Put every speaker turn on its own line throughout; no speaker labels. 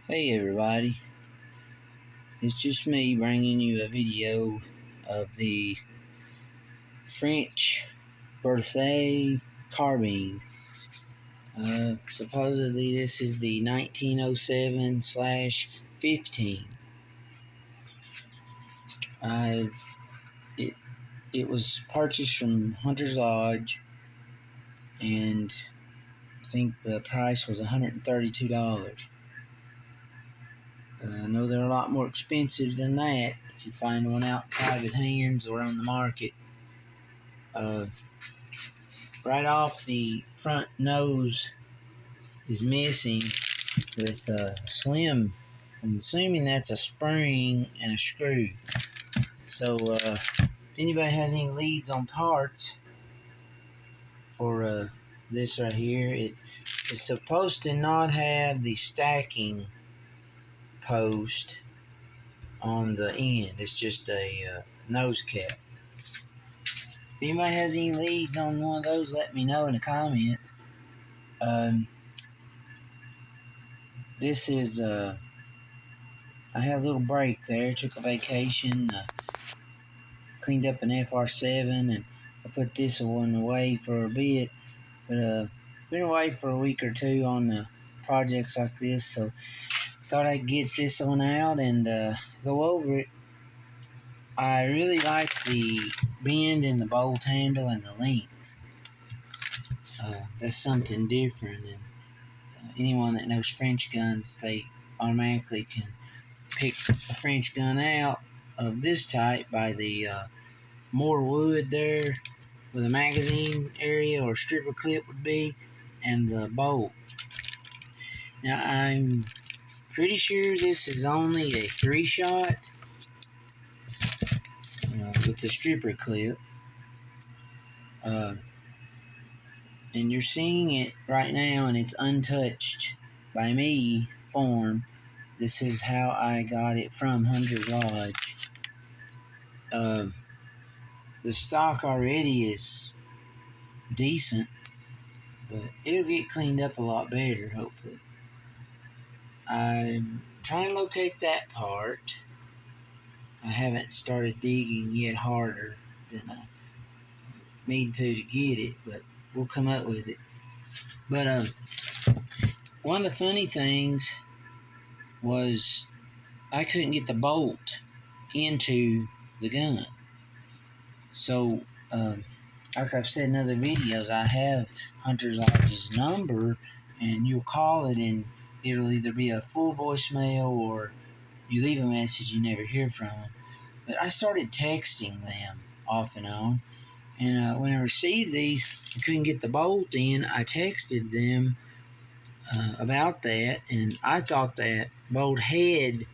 Hey everybody, it's just me bringing you a video of the French Berthier carbine. Supposedly this is the 1907/15. It, it was purchased from Hunter's Lodge, and I think the price was $132. I know they're a lot more expensive than that if you find one out in private hands or on the market. Right off, the front nose is missing with a slim. I'm assuming that's a spring and a screw. So if anybody has any leads on parts for this right here, it is supposed to not have the stacking post on the end. It's just a nose cap. If anybody has any leads on one of those, let me know in the comments. This is I had a little break there, took a vacation, cleaned up an FR7, and I put this one away for a bit, but been away for a week or two on projects like this, so thought I'd get this one out and go over it. I really like the bend in the bolt handle and the length. That's something different, and anyone that knows French guns, they automatically can pick a French gun out of this type by the more wood there where the magazine area or stripper clip would be, and the bolt. Now I'm pretty sure this is only a 3-shot with the stripper clip, and you're seeing it right now in its untouched by me form. This is how I got it from Hunter's Lodge. The stock already is decent, but it'll get cleaned up a lot better, hopefully. I'm trying to locate that part. I haven't started digging yet harder than I need to get it, but we'll come up with it. But one of the funny things was I couldn't get the bolt into the gun. So, like I've said in other videos, I have Hunter's Lodge's number, and you'll call it, and it'll either be a full voicemail or you leave a message you never hear from them. But I started texting them off and on, and when I received these, I couldn't get the bolt in. I texted them about that, and I thought that bolt head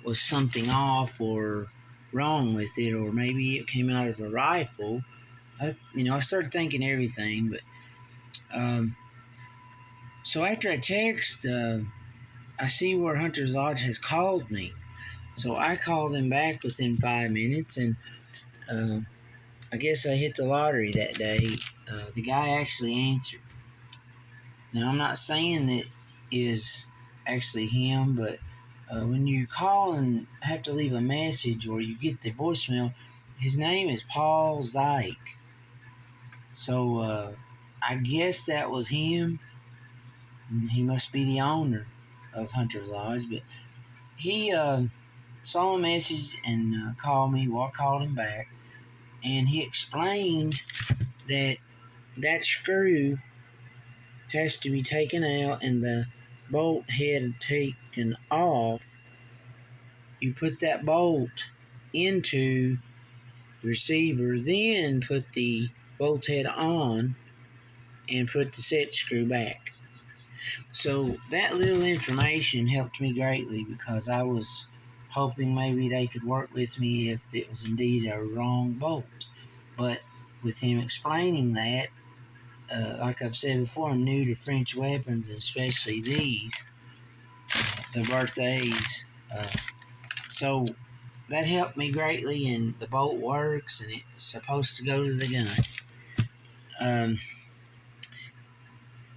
was something off or wrong with it, or maybe it came out of a rifle. I started thinking everything, but so after I text, I see where Hunter's Lodge has called me, so I called them back within 5 minutes, and I guess I hit the lottery that day. The guy actually answered. Now, I'm not saying that is actually him, but when you call and have to leave a message or you get the voicemail, his name is Paul Zyke. So I guess that was him. He must be the owner of Hunter's Lodge, but he saw a message and called me. Well, I called him back, and he explained that that screw has to be taken out and the bolt head taken off. You put that bolt into the receiver, then put the bolt head on and put the set screw back. So that little information helped me greatly, because I was hoping maybe they could work with me if it was indeed a wrong bolt. But with him explaining that, like I've said before, I'm new to French weapons, and especially these, the Berthiers. So that helped me greatly, and the bolt works, and it's supposed to go to the gun.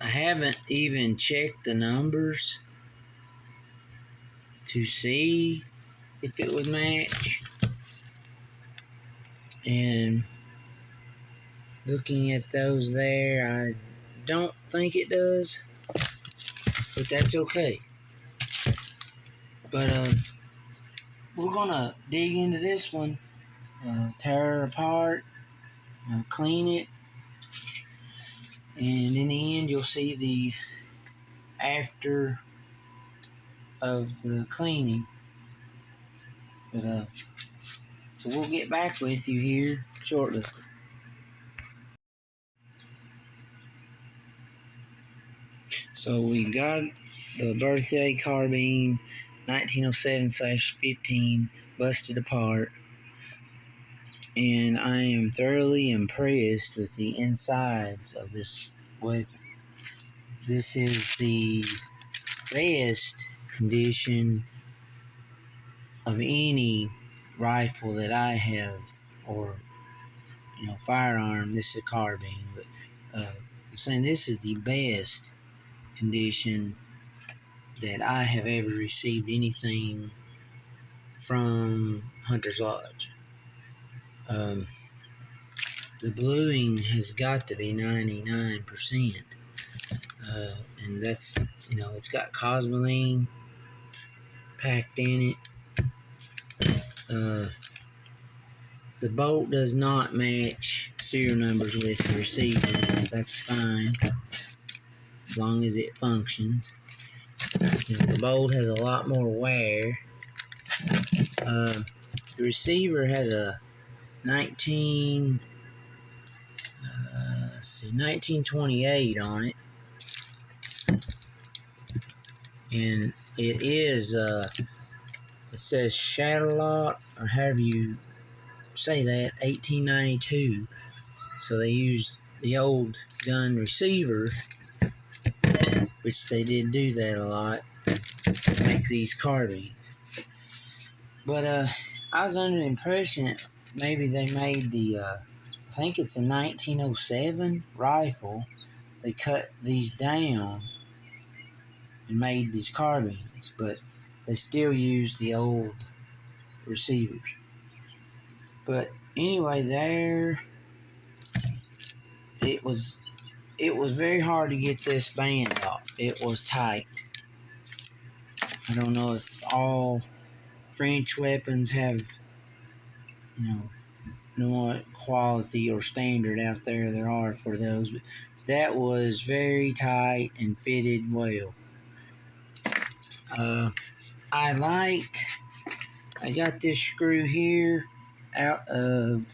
I haven't even checked the numbers to see if it would match. And looking at those there, I don't think it does, but that's okay. But we're gonna dig into this one, tear it apart, clean it, and in the end you'll see the after of the cleaning. But so we'll get back with you here shortly. So we got the Berthier carbine 1907/15 busted apart, and I am thoroughly impressed with the insides of this weapon. This is the best condition of any rifle that I have, or firearm. This is a carbine, but I'm saying this is the best condition that I have ever received anything from Hunter's Lodge. The bluing has got to be 99%, and that's, it's got cosmoline packed in it. The bolt does not match serial numbers with the receiver. That's fine, as long as it functions. The bolt has a lot more wear. The receiver has a 1928 on it, and it is it says Shadowlot, or however you say that, 1892. So they used the old gun receiver, which they did do that a lot, to make these carbines. But I was under the impression that maybe they made the I think it's a 1907 rifle. They cut these down and made these carbines, but they still use the old receivers. But anyway, it was very hard to get this band off. It was tight. I don't know if all French weapons have, no what quality or standard out there are for those, but that was very tight and fitted well. I got this screw here out of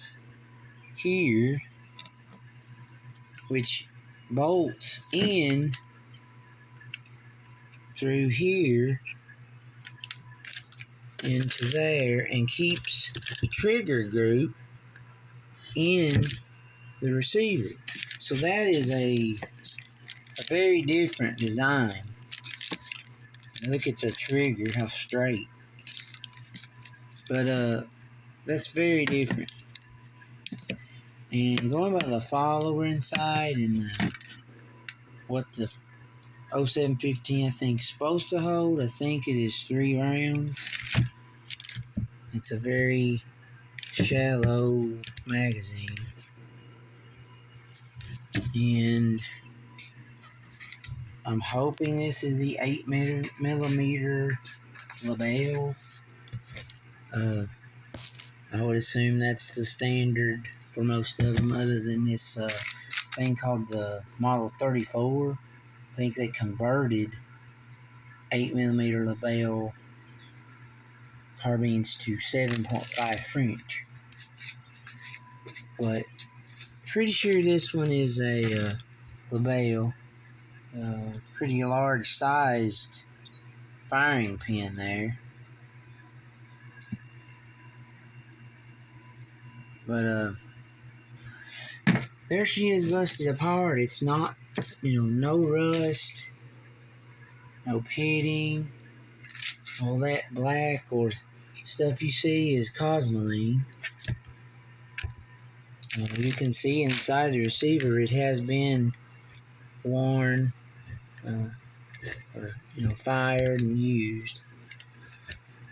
here, which bolts in through here into there and keeps the trigger group in the receiver. So that is a very different design. Look at the trigger, how straight. But that's very different. And going by the follower inside and what the 0715 I think is supposed to hold, I think it is 3 rounds. It's a very shallow magazine, and I'm hoping this is the 8mm label. I would assume that's the standard for most of them, other than this thing called the Model 34. I think they converted 8mm label carbines to 7.5 French. But pretty sure this one is a label. Pretty large sized firing pin there. But there she is, busted apart. It's not, no rust, no pitting. All that black or stuff you see is cosmoline. You can see inside the receiver it has been worn, or fired and used.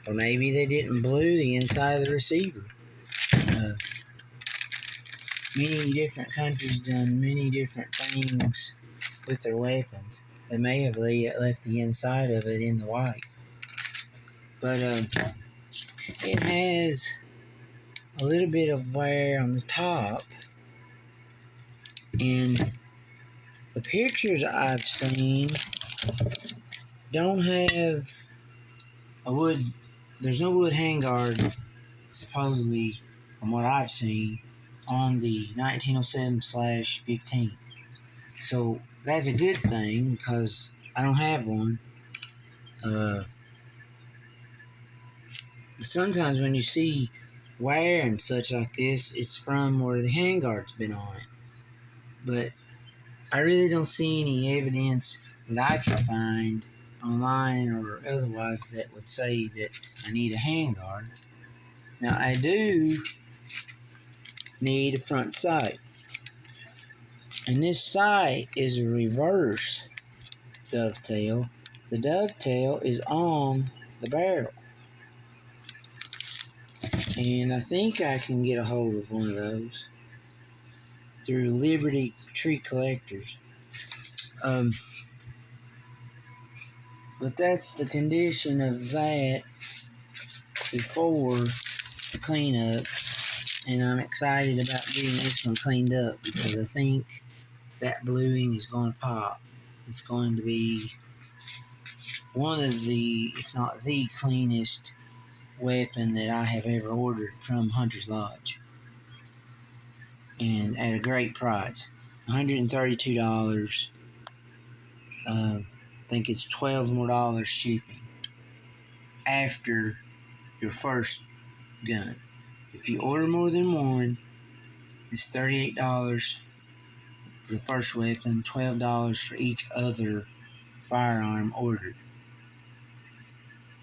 Or maybe they didn't blue the inside of the receiver. Many different countries done many different things with their weapons. They may have left the inside of it in the white. But it has a little bit of wear on the top. And the pictures I've seen don't have a wood. There's no wood handguard, supposedly, from what I've seen, on the 1907/15. So that's a good thing because I don't have one. Sometimes when you see wear and such like this, it's from where the handguard's been on it. But I really don't see any evidence that I can find online or otherwise that would say that I need a handguard. Now I do need a front sight. And this sight is a reverse dovetail. The dovetail is on the barrel. And I think I can get a hold of one of those through Liberty Tree Collectors. But that's the condition of that before the cleanup. And I'm excited about getting this one cleaned up because I think that bluing is going to pop. It's going to be one of the, if not the cleanest weapon that I have ever ordered from Hunter's Lodge. And at a great price. $132. I think it's $12 more shipping after your first gun. If you order more than one, it's $38 for the first weapon, $12 for each other firearm ordered.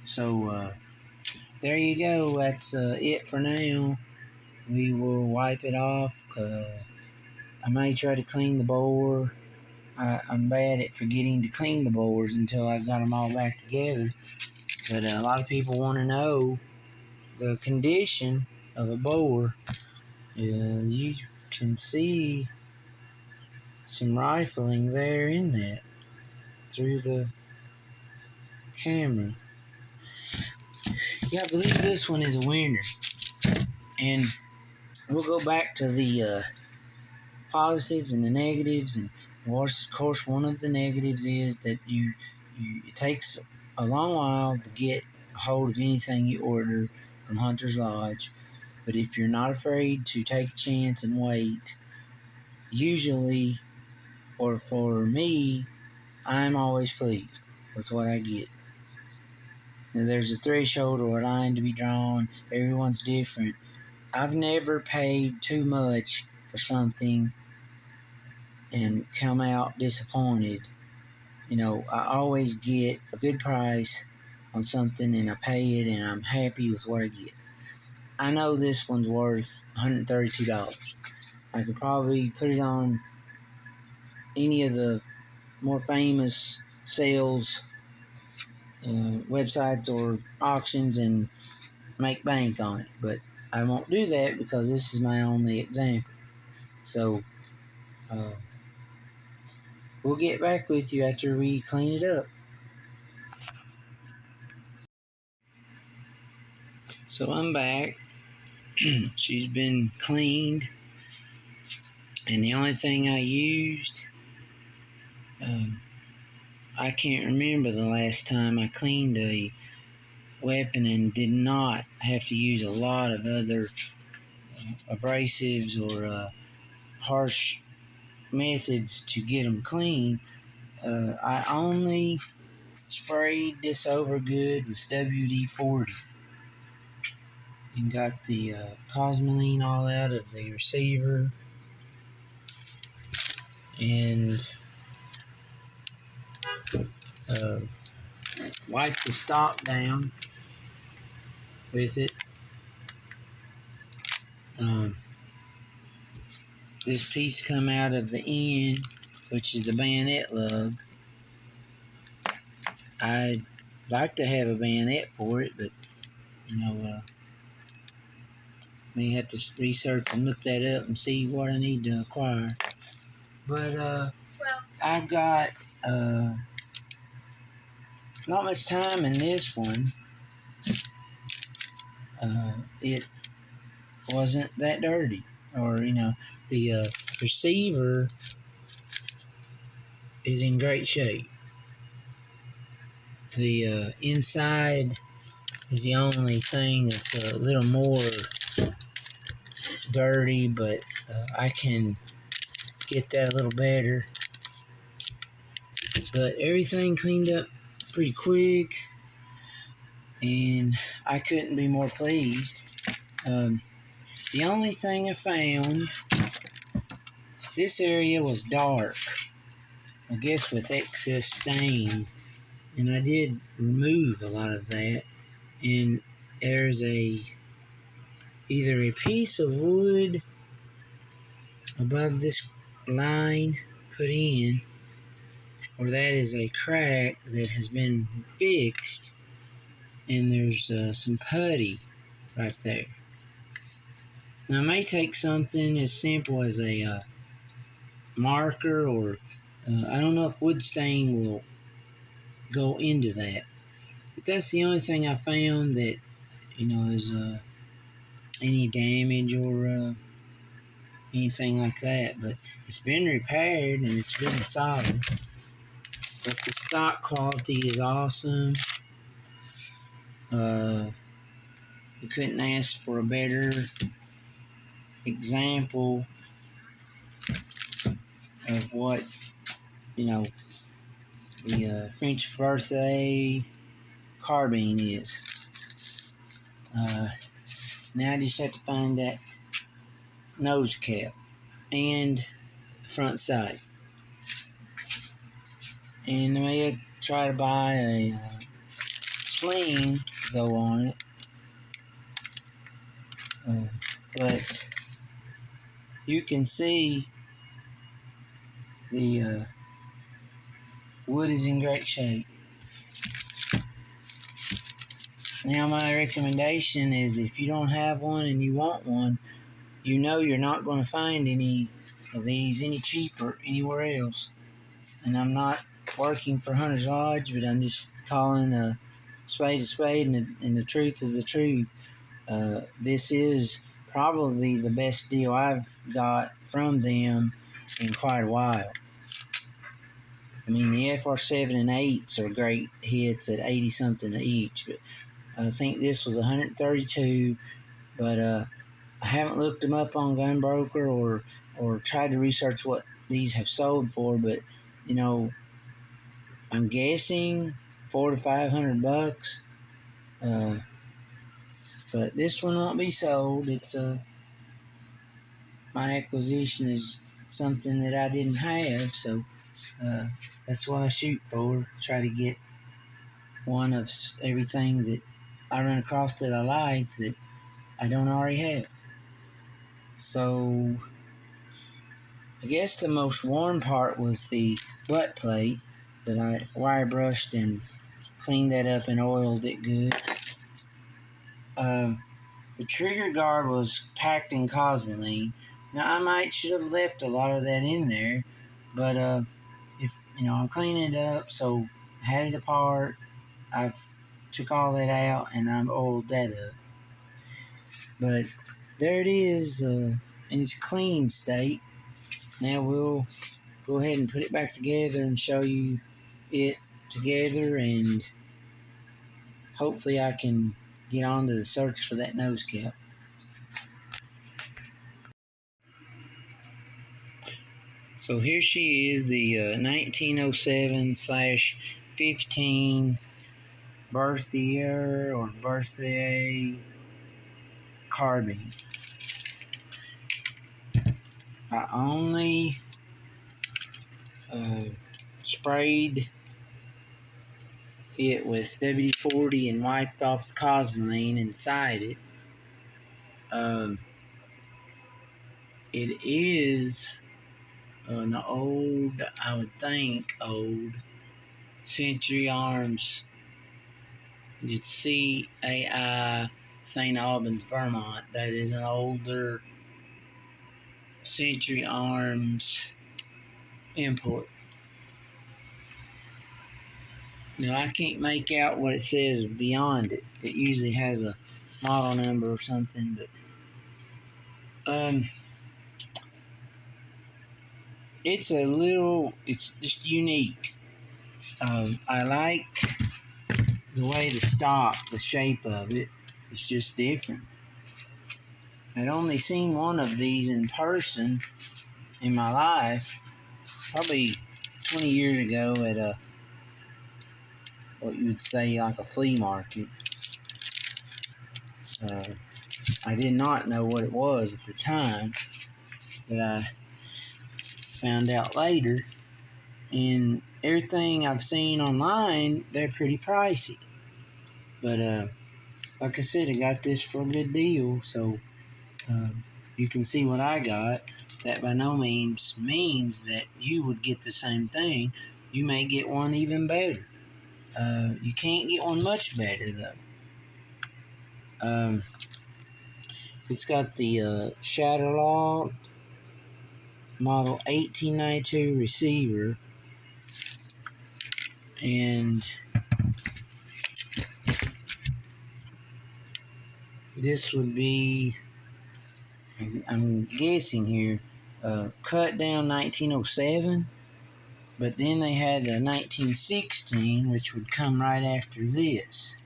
So there you go. That's it for now. We will wipe it off. I may try to clean the bore. I'm bad at forgetting to clean the bores until I got them all back together. But a lot of people want to know the condition of a bore. You can see some rifling there in that through the camera. Yeah, I believe this one is a winner. And we'll go back to the positives and the negatives. And of course, one of the negatives is that it takes a long while to get a hold of anything you order from Hunter's Lodge. But if you're not afraid to take a chance and wait, usually, or for me, I'm always pleased with what I get. Now, there's a threshold or a line to be drawn. Everyone's different. I've never paid too much for something and come out disappointed. You know, I always get a good price on something and I pay it and I'm happy with what I get. I know this one's worth $132. I could probably put it on any of the more famous sales websites or auctions and make bank on it, but I won't do that because this is my only example. So we'll get back with you after we clean it up. So I'm back. She's been cleaned, and the only thing I used, I can't remember the last time I cleaned a weapon and did not have to use a lot of other abrasives or harsh methods to get them clean. I only sprayed this over good with WD-40 and got the cosmoline all out of the receiver and wiped the stock down with it. This piece come out of the end, which is the bayonet lug. I'd like to have a bayonet for it, but may have to research and look that up and see what I need to acquire. But I've got not much time in this one. It wasn't that dirty, or the receiver is in great shape. The inside is the only thing that's a little more dirty, but I can get that a little better. But everything cleaned up pretty quick, and I couldn't be more pleased. The only thing I found, this area was dark, I guess with excess stain, and I did remove a lot of that, and there's either a piece of wood above this line put in, or that is a crack that has been fixed, and there's some putty right there. Now, I may take something as simple as a marker, or I don't know if wood stain will go into that. But that's the only thing I found that, is any damage or anything like that. But it's been repaired and it's been solid. But the stock quality is awesome. You couldn't ask for a better example of what, the French Berthier carbine is. Now I just have to find that nose cap and the front sight. And I may try to buy a sling to go on it. But you can see the wood is in great shape. Now my recommendation is, if you don't have one and you want one, you're not going to find any of these any cheaper anywhere else. And I'm not working for Hunter's Lodge, but I'm just calling a spade, and the truth is the truth. This is probably the best deal I've got from them in quite a while. I mean, the FR7 and 8s are great hits at 80 something each, but I think this was 132. But I haven't looked them up on Gunbroker or tried to research what these have sold for, but I'm guessing $400 to $500. But this one won't be sold. It's my acquisition is something that I didn't have, so that's what I shoot for. Try to get one of everything that I run across that I like that I don't already have. So I guess the most worn part was the butt plate that I wire brushed and cleaned that up and oiled it good. The trigger guard was packed in cosmoline. Now I should have left a lot of that in there, but if I'm cleaning it up, so I had it apart. I've took all that out and I've oiled that up. But there it is, in its clean state. Now we'll go ahead and put it back together and show you it together, and hopefully I can get on to the search for that nose cap. So here she is, the 1907/15 Berthier or Berthier carbine. I only sprayed it with WD-40 and wiped off the cosmoline inside it. It is an old, I would think, old Century Arms. It's CAI St. Albans, Vermont. That is an older Century Arms import. Now, I can't make out what it says beyond it. It usually has a model number or something, but it's just unique. I like the way the shape of it. It's just different. I'd only seen one of these in person in my life, probably 20 years ago at what you would say like a flea market. I did not know what it was at the time, but I found out later. And everything I've seen online, they're pretty pricey. But like I said, I got this for a good deal, so you can see what I got. That by no means means that you would get the same thing. You may get one even better. You can't get one much better, though. It's got the Shatterlaw model 1892 receiver, and this would be, I'm guessing here, cut down 1907, but then they had a 1916, which would come right after this.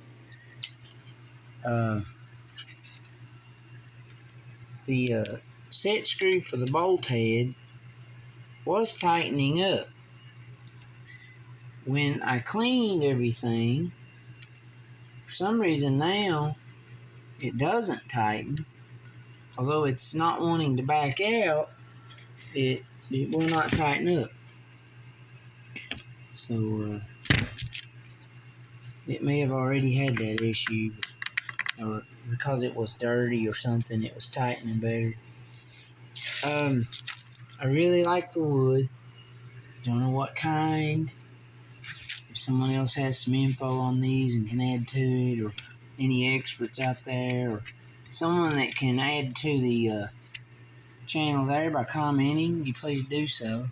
The set screw for the bolt head was tightening up. When I cleaned everything, for some reason now it doesn't tighten. Although it's not wanting to back out, it will not tighten up. So it may have already had that issue, or because it was dirty or something, it was tightening better. I really like the wood. Don't know what kind. If someone else has some info on these and can add to it, or any experts out there, or someone that can add to the channel there by commenting, you please do so.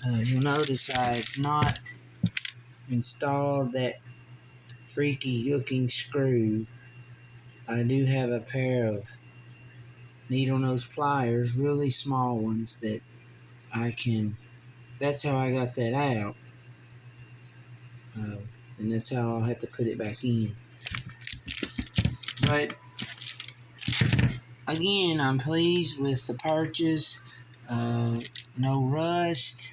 You'll notice I've not installed that freaky looking screw. I do have a pair of needle nose pliers, really small ones, that that's how I got that out, and that's how I'll have to put it back in. But again, I'm pleased with the purchase. No rust,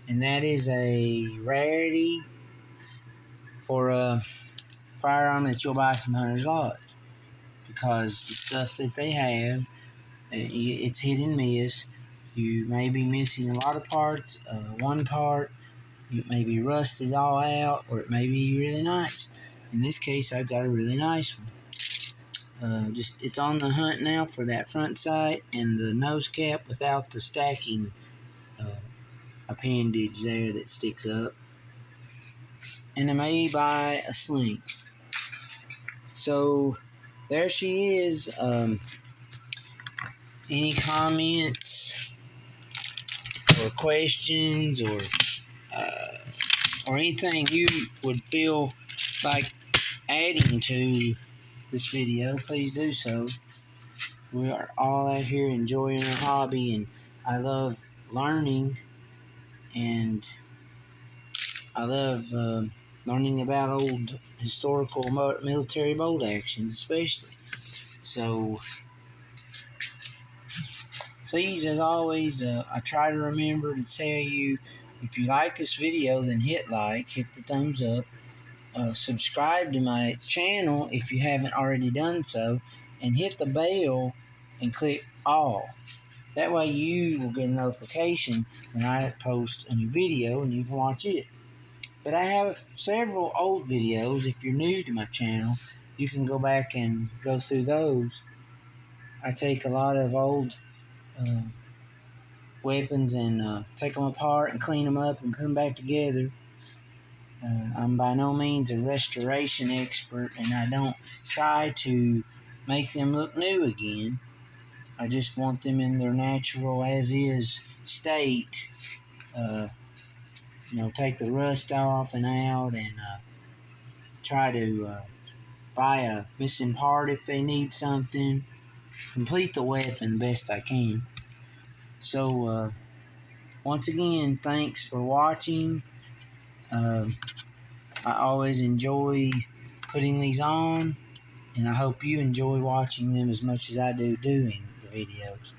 and that is a rarity for a firearm that you'll buy from Hunter's Lodge, because the stuff that they have, it's hit and miss. You may be missing a lot of parts. One part, it may be rusted all out, or it may be really nice. In this case, I've got a really nice one. It's on the hunt now for that front sight and the nose cap without the stacking appendage there that sticks up. And I may buy a sling. So there she is. Any comments or questions, or anything you would feel like adding to this video, please do so. We are all out here enjoying our hobby, and I love learning, and I love learning about old historical military bolt actions especially. So please, as always, I try to remember to tell you, if you like this video, then hit like, hit the thumbs up, subscribe to my channel if you haven't already done so, and hit the bell and click all. That way you will get a notification when I post a new video and you can watch it. But I have several old videos. If you're new to my channel, you can go back and go through those. I take a lot of old weapons and take them apart and clean them up and put them back together. I'm by no means a restoration expert, and I don't try to make them look new again. I just want them in their natural as-is state. Take the rust off and out, and try to buy a missing part if they need something. Complete the weapon best I can. So, once again, thanks for watching. I always enjoy putting these on, and I hope you enjoy watching them as much as I do doing the videos.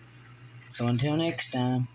So until next time.